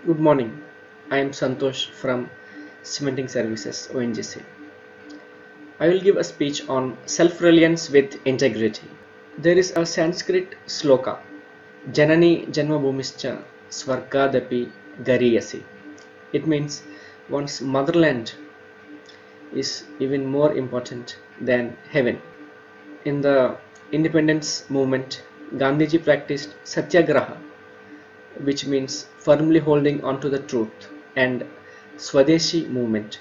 Good morning. I am Santosh from Cementing Services ONGC. I will give a speech on self-reliance with integrity. There is a Sanskrit sloka, Janani Janmabhumischa Swargadapi Gariyasi. It means one's motherland is even more important than heaven. In the independence movement, Gandhiji practiced Satyagraha, which means firmly holding on to the truth, and Swadeshi movement,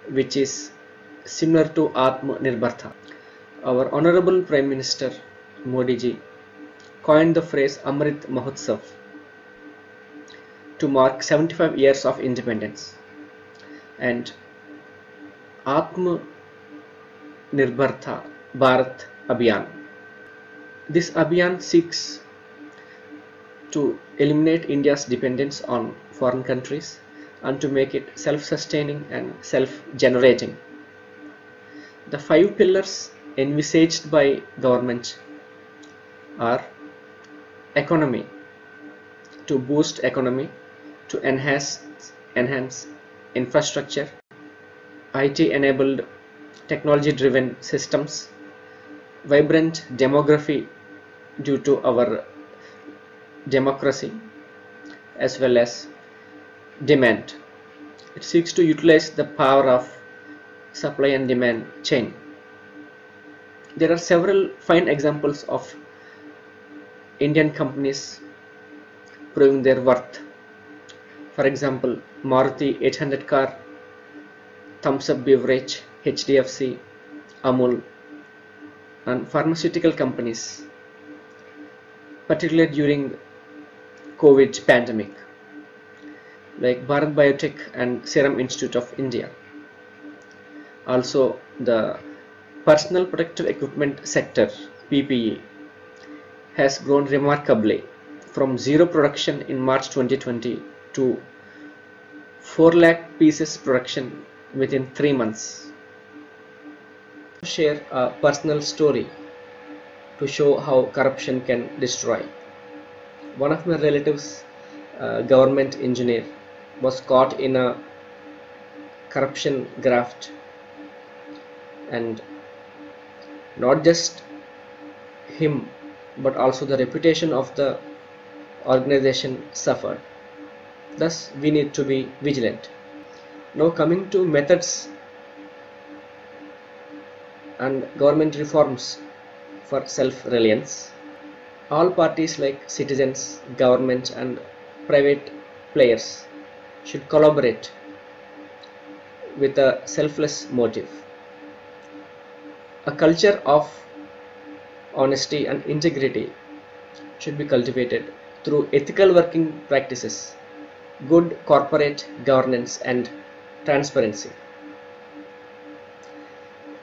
which is similar to Atma Nirbharta. Our Honorable Prime Minister Modi ji coined the phrase Amrit Mahotsav to mark 75 years of independence, and Atma Nirbharta Bharat Abhiyan. This Abhiyan seeks to eliminate India's dependence on foreign countries and to make it self-sustaining and self-generating. The 5 pillars envisaged by government are economy, to boost economy, to enhance infrastructure, IT-enabled technology-driven systems, vibrant demography due to our democracy, as well as demand. It seeks to utilize the power of supply and demand chain. There are several fine examples of Indian companies proving their worth. For example, Maruti 800 car, Thumbs Up beverage, HDFC, Amul, and pharmaceutical companies, particularly during COVID pandemic, like Bharat Biotech and Serum Institute of India. Also, the personal protective equipment sector, PPE, has grown remarkably from zero production in March 2020 to 4 lakh pieces production within 3 months. Share a personal story to show how corruption can destroy. One of my relatives, government engineer, was caught in a corruption graft, and not just him but also the reputation of the organization suffered. Thus we need to be vigilant. Now coming to methods and government reforms for self-reliance. All parties like citizens, government and private players should collaborate with a selfless motive. A culture of honesty and integrity should be cultivated through ethical working practices, good corporate governance and transparency.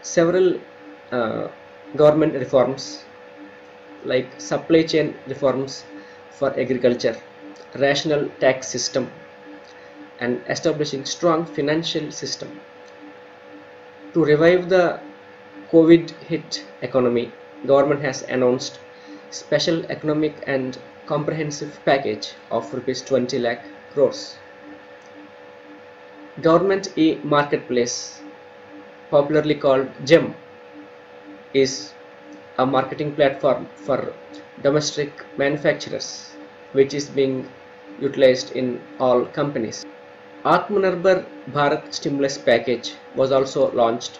Several government reforms like supply chain reforms for agriculture, rational tax system, and establishing strong financial system. To revive the COVID hit economy, government has announced special economic and comprehensive package of rupees 20 lakh crores. Government e-marketplace, popularly called GEM, is a marketing platform for domestic manufacturers, which is being utilized in all companies. Atmanirbhar Bharat stimulus package was also launched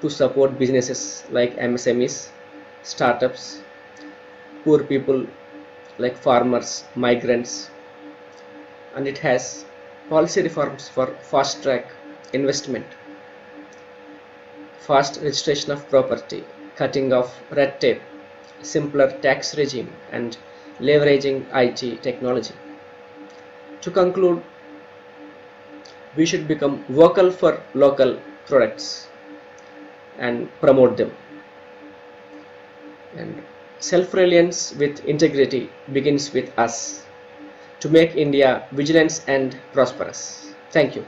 to support businesses like MSMEs, startups, poor people like farmers, migrants, and it has policy reforms for fast track investment, fast registration of property, cutting off red tape, simpler tax regime, and leveraging IT technology. To conclude, we should become vocal for local products and promote them. And self-reliance with integrity begins with us to make India vigilant and prosperous. Thank you.